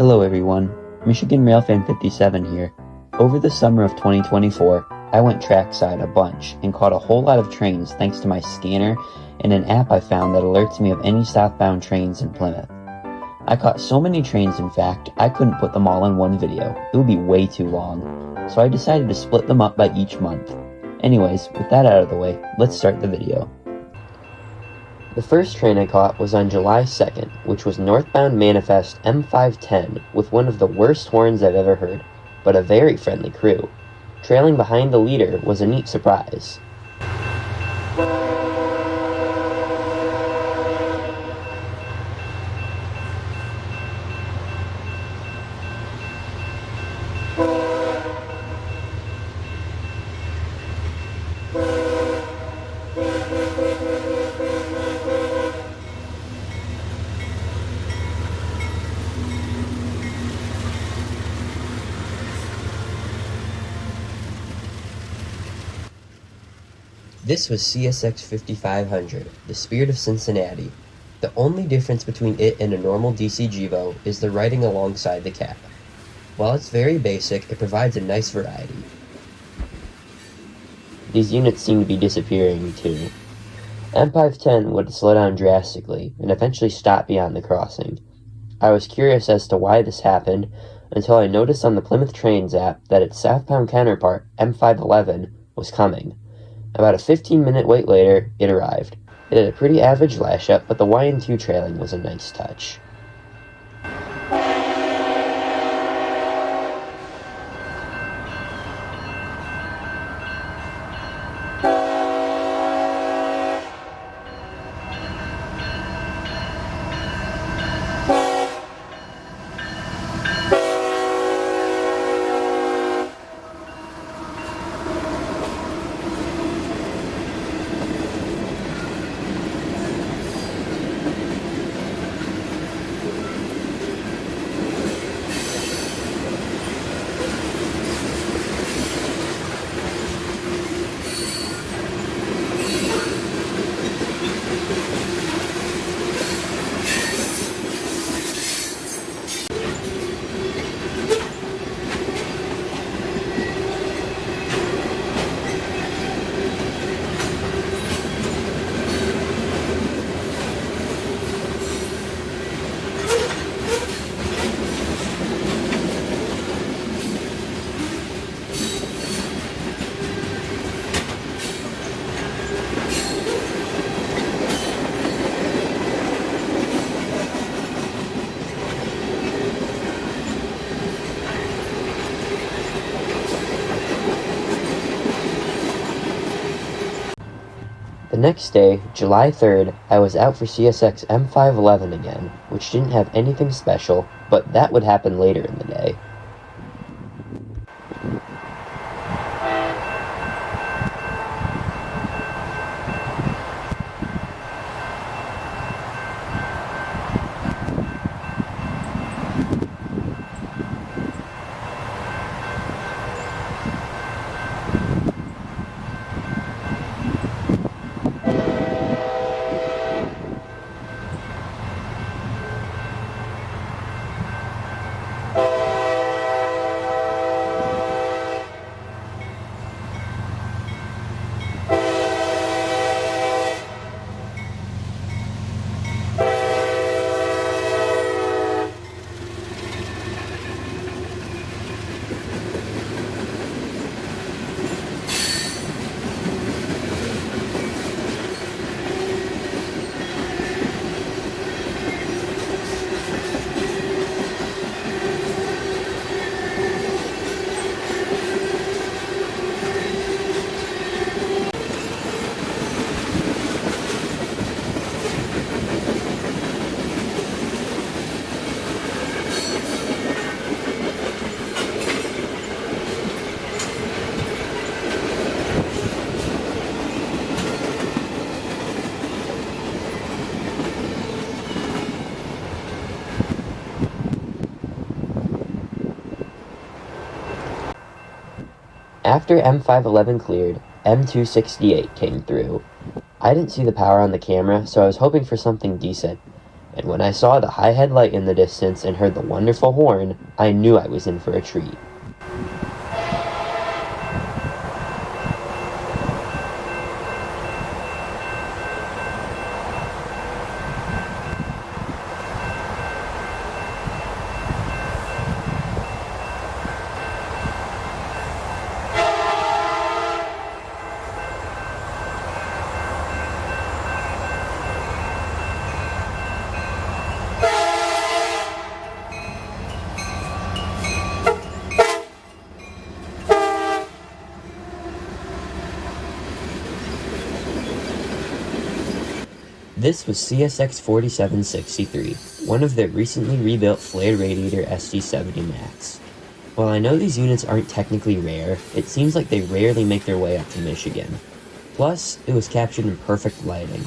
Hello everyone, Michigan Railfan 57 here. Over the summer of 2024, I went trackside a bunch and caught a whole lot of trains thanks to my scanner and an app I found that alerts me of any southbound trains in Plymouth. I caught so many trains, in fact, I couldn't put them all in one video. It would be way too long. So I decided to split them up by each month. Anyways, with that out of the way, let's start the video. The first train I caught was on July 2nd, which was northbound manifest M510 with one of the worst horns I've ever heard, but a very friendly crew. Trailing behind the leader was a neat surprise. This was CSX 5500, the Spirit of Cincinnati. The only difference between it and a normal DC Gevo is the writing alongside the cab. While it's very basic, it provides a nice variety. These units seem to be disappearing too. M510 would slow down drastically and eventually stop beyond the crossing. I was curious as to why this happened until I noticed on the Plymouth Trains app that its southbound counterpart, M511, was coming. About a 15-minute wait later, it arrived. It had a pretty average lash-up, but the YN2 trailing was a nice touch. The next day, July 3rd, I was out for CSX M511 again, which didn't have anything special, but that would happen later in the day. After M511 cleared, M268 came through. I didn't see the power on the camera, so I was hoping for something decent. And when I saw the high headlight in the distance and heard the wonderful horn, I knew I was in for a treat. This was CSX-4763, one of their recently rebuilt flared radiator SD70MACs. While I know these units aren't technically rare, it seems like they rarely make their way up to Michigan. Plus, it was captured in perfect lighting.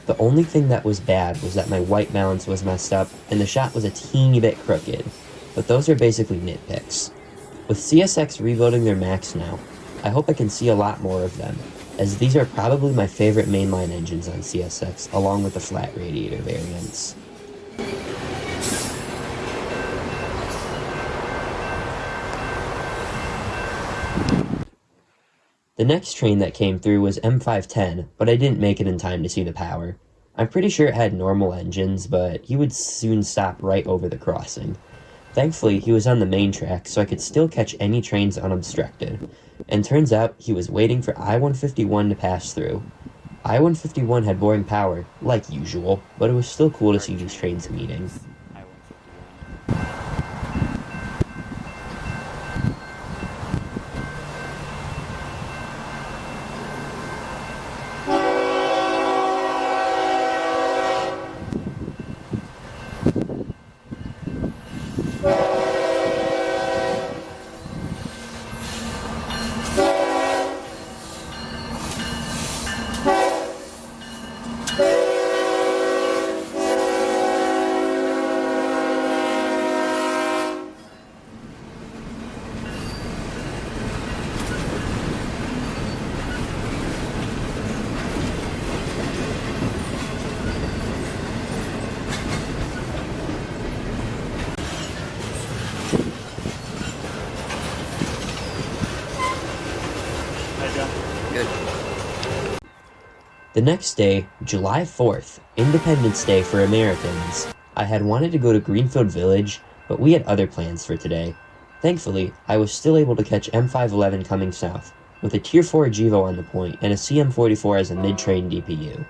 The only thing that was bad was that my white balance was messed up and the shot was a teeny bit crooked, but those are basically nitpicks. With CSX rebuilding their Macs now, I hope I can see a lot more of them, as these are probably my favorite mainline engines on CSX, along with the flat radiator variants. The next train that came through was M510, but I didn't make it in time to see the power. I'm pretty sure it had normal engines, but he would soon stop right over the crossing. Thankfully, he was on the main track, so I could still catch any trains unobstructed. And turns out, he was waiting for I-151 to pass through. I-151 had boring power, like usual, but it was still cool to see these trains meeting. The next day, July 4th, Independence Day for Americans, I had wanted to go to Greenfield Village, but we had other plans for today. Thankfully, I was still able to catch M511 coming south, with a Tier 4 GEVO on the point and a CM44 as a mid-train DPU.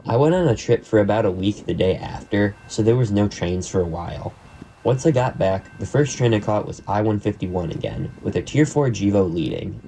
I went on a trip for about a week the day after, so there was no trains for a while. Once I got back, the first train I caught was I-151 again, with a Tier 4 GEVO leading.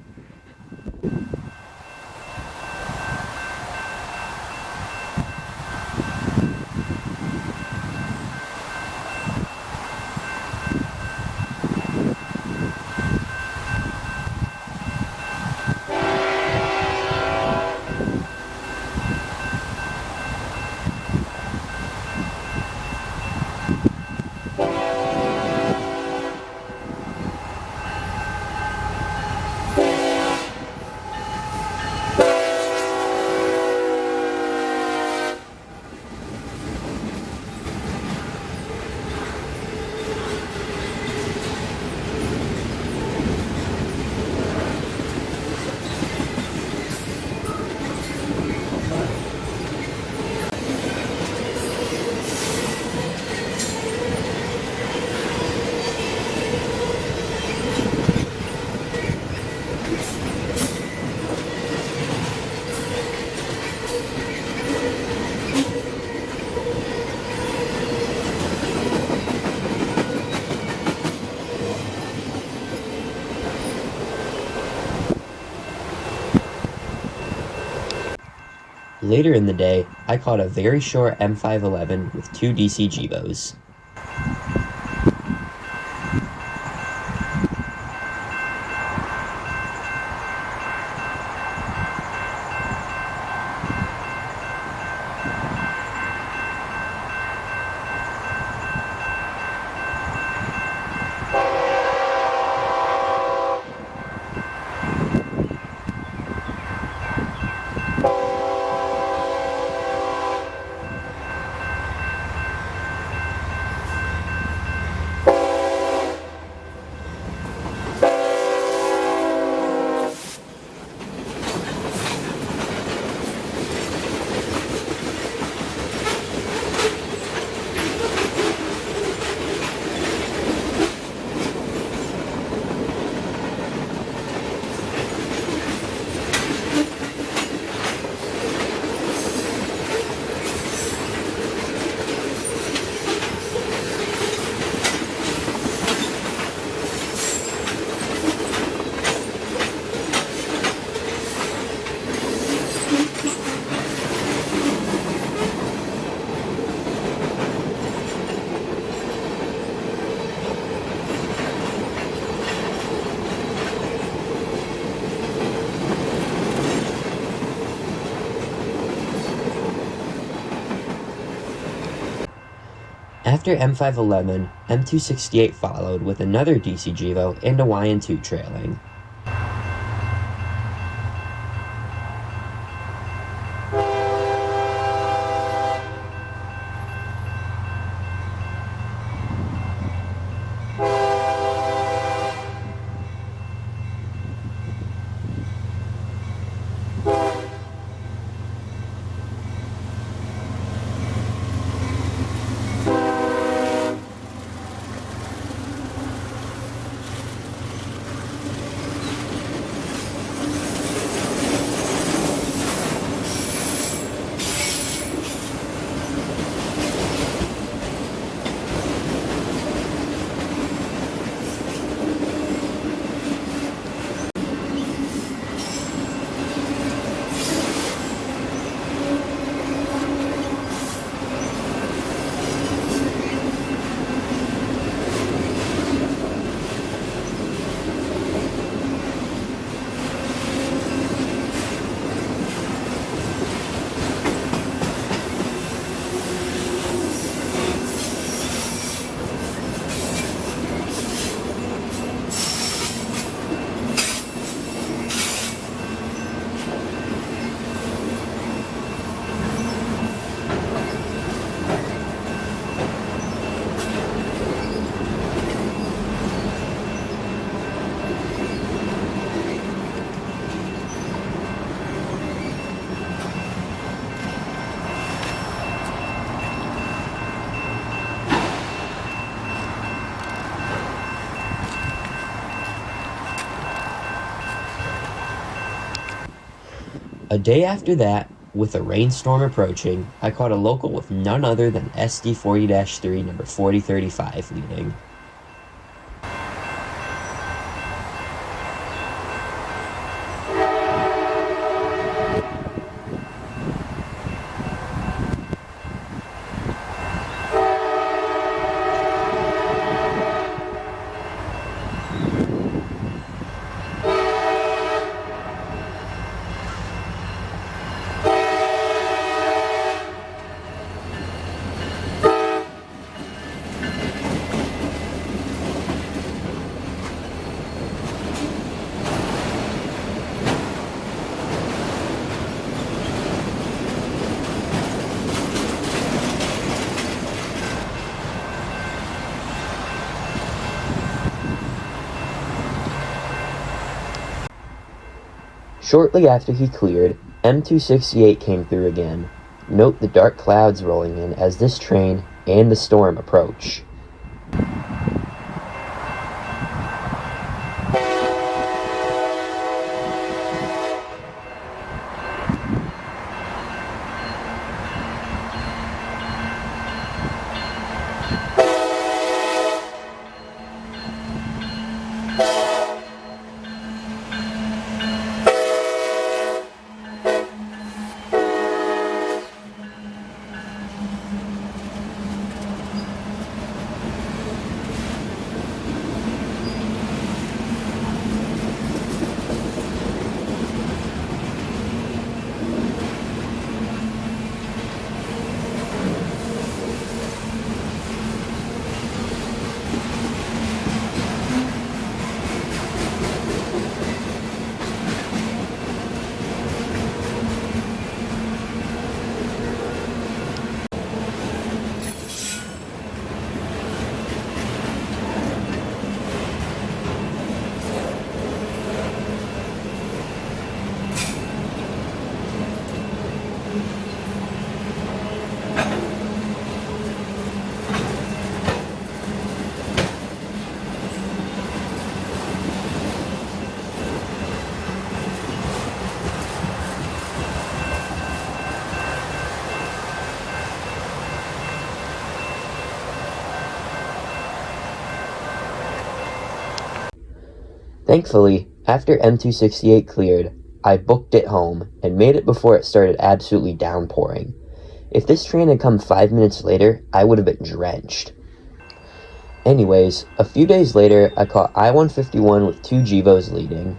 Later in the day, I caught a very short M511 with 2 DC GEVOs. After M511, M268 followed with another DC GEVO and a YN2 trailing. A day after that, with a rainstorm approaching, I caught a local with none other than SD40-3 number 4035 leading. Shortly after he cleared, M268 came through again. Note the dark clouds rolling in as this train and the storm approach. Thankfully, after M268 cleared, I booked it home and made it before it started absolutely downpouring. If this train had come 5 minutes later, I would have been drenched. Anyways, a few days later, I caught I-151 with 2 GEVOs leading.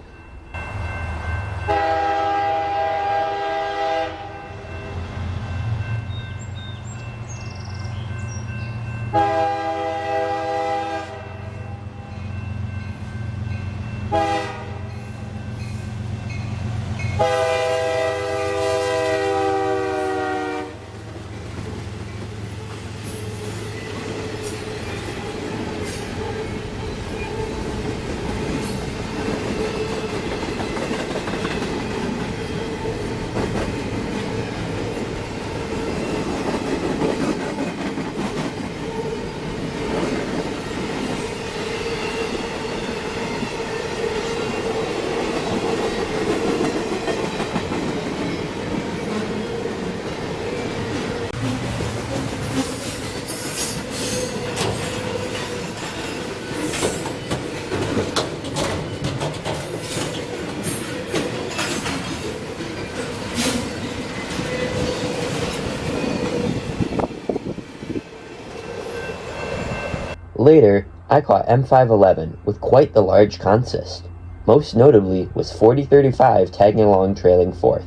Later, I caught M511 with quite the large consist. Most notably was 4035 tagging along trailing 4th.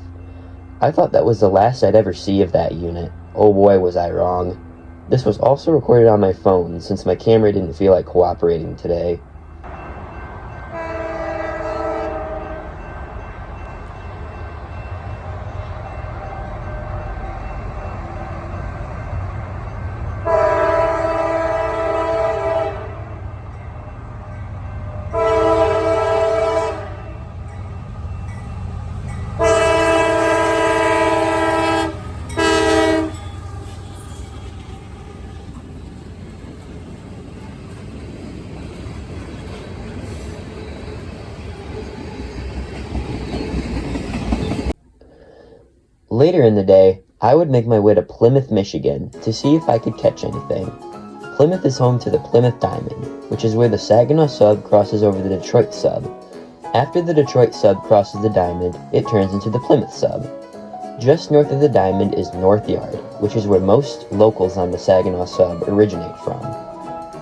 I thought that was the last I'd ever see of that unit. Oh boy, was I wrong. This was also recorded on my phone since my camera didn't feel like cooperating today. Later in the day, I would make my way to Plymouth, Michigan to see if I could catch anything. Plymouth is home to the Plymouth Diamond, which is where the Saginaw sub crosses over the Detroit sub. After the Detroit sub crosses the Diamond, it turns into the Plymouth sub. Just north of the Diamond is North Yard, which is where most locals on the Saginaw sub originate from.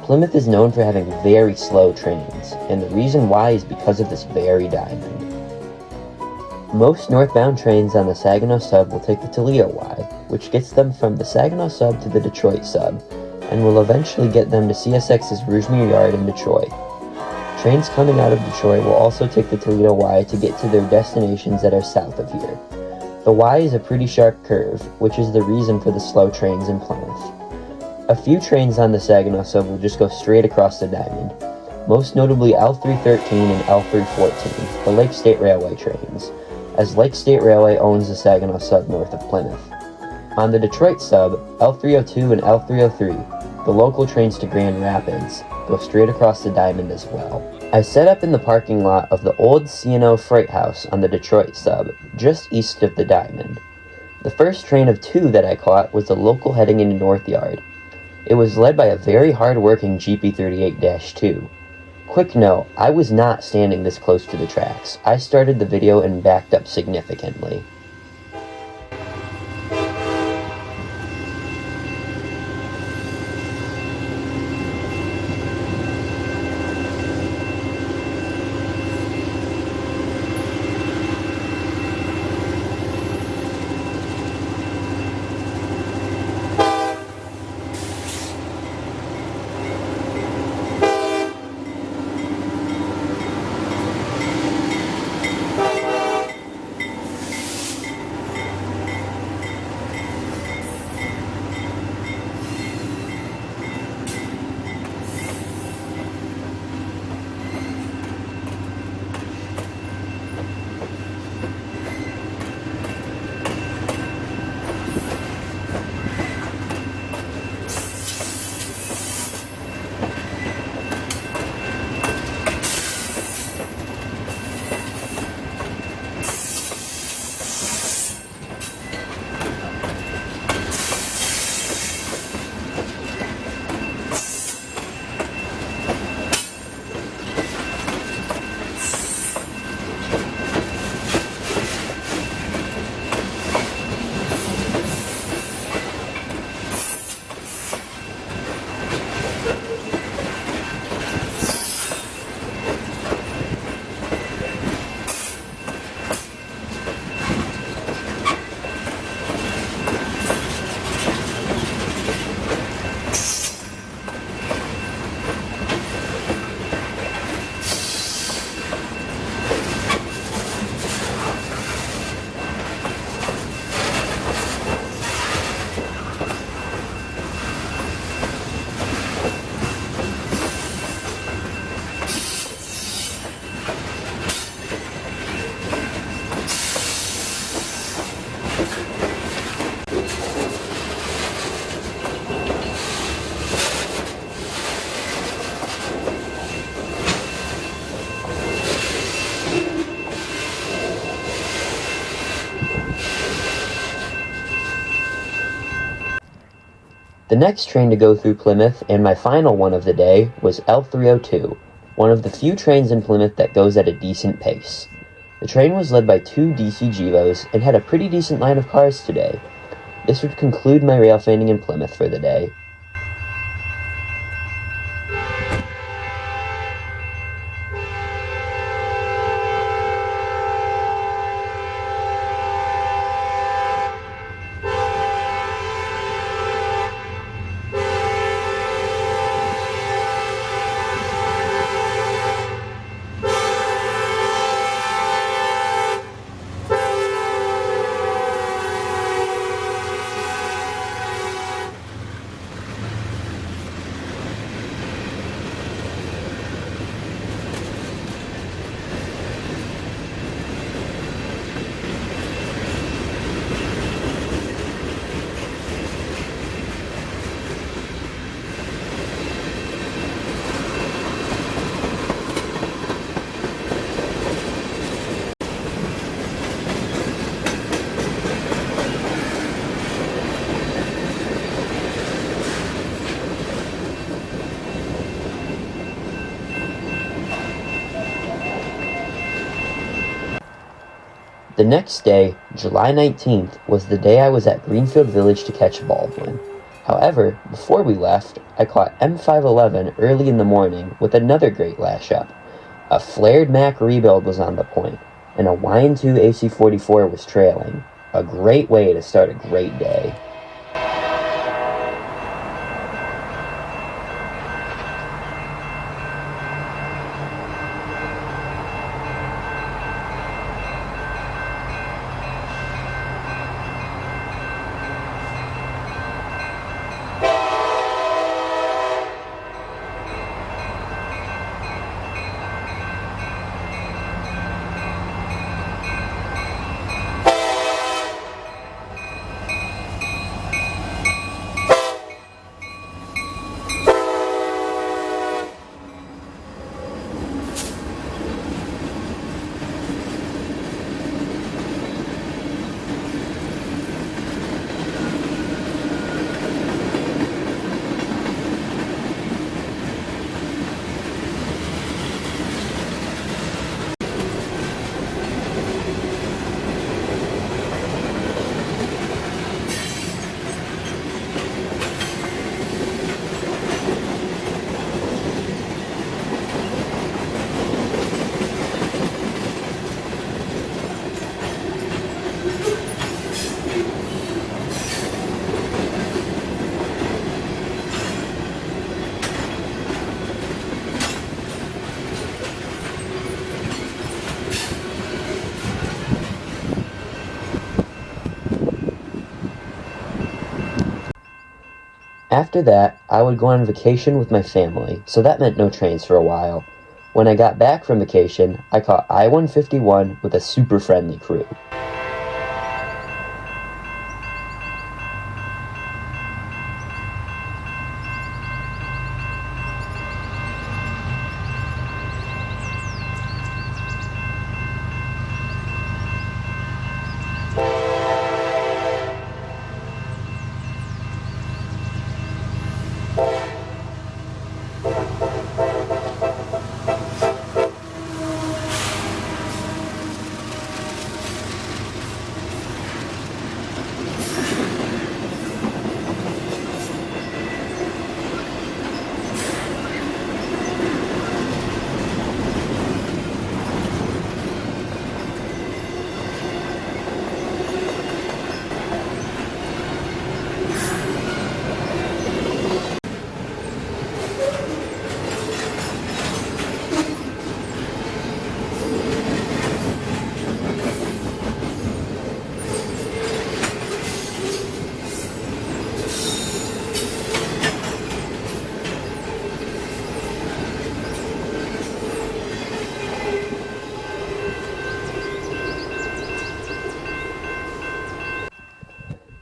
Plymouth is known for having very slow trains, and the reason why is because of this very diamond. Most northbound trains on the Saginaw sub will take the Toledo Y, which gets them from the Saginaw sub to the Detroit sub, and will eventually get them to CSX's Rougemere Yard in Detroit. Trains coming out of Detroit will also take the Toledo Y to get to their destinations that are south of here. The Y is a pretty sharp curve, which is the reason for the slow trains in Plymouth. A few trains on the Saginaw sub will just go straight across the diamond, most notably L313 and L314, the Lake State Railway trains, as Lake State Railway owns the Saginaw sub north of Plymouth. On the Detroit sub, L302 and L303, the local trains to Grand Rapids, go straight across the diamond as well. I set up in the parking lot of the old C&O Freight House on the Detroit sub, just east of the diamond. The first train of 2 that I caught was the local heading into North Yard. It was led by a very hard-working GP38-2. Quick note, I was not standing this close to the tracks. I started the video and backed up significantly. The next train to go through Plymouth, and my final one of the day, was L302, one of the few trains in Plymouth that goes at a decent pace. The train was led by two DC Gevos and had a pretty decent line of cars today. This would conclude my railfanning in Plymouth for the day. The next day, July 19th, was the day I was at Greenfield Village to catch Baldwin. However, before we left, I caught M511 early in the morning with another great lash-up. A flared Mac rebuild was on the point, and a YN2 AC44 was trailing. A great way to start a great day. After that, I would go on vacation with my family, so that meant no trains for a while. When I got back from vacation, I caught I-151 with a super friendly crew.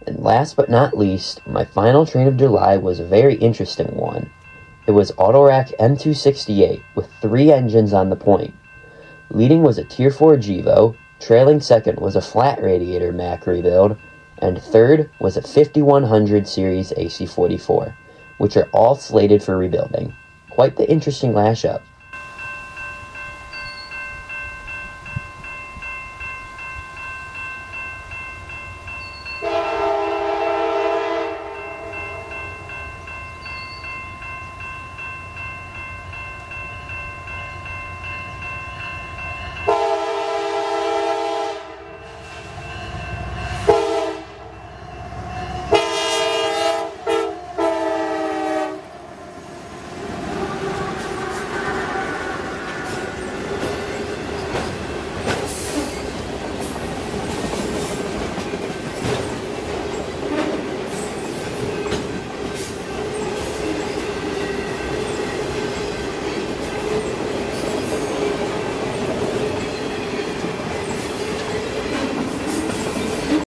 And last but not least, my final train of July was a very interesting one. It was Autorack M268 with 3 engines on the point. Leading was a Tier 4 Gevo, trailing second was a flat radiator Mac rebuild, and third was a 5100 series AC-44, which are all slated for rebuilding. Quite the interesting lash-up.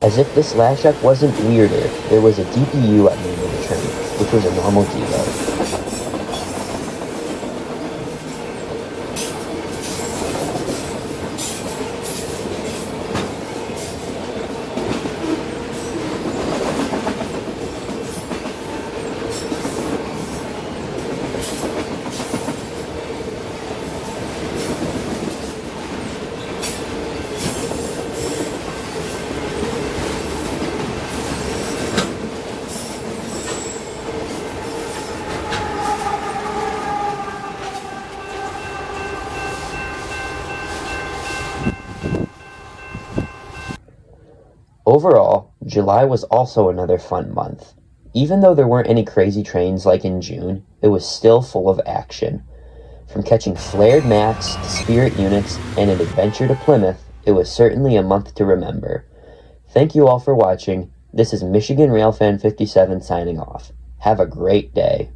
As if this lash-up wasn't weirder, there was a DPU at the end of the train, which was a normal deload. Overall, July was also another fun month. Even though there weren't any crazy trains like in June, it was still full of action. From catching flared Macs to Spirit units and an adventure to Plymouth, it was certainly a month to remember. Thank you all for watching. This is Michigan Railfan 57 signing off. Have a great day.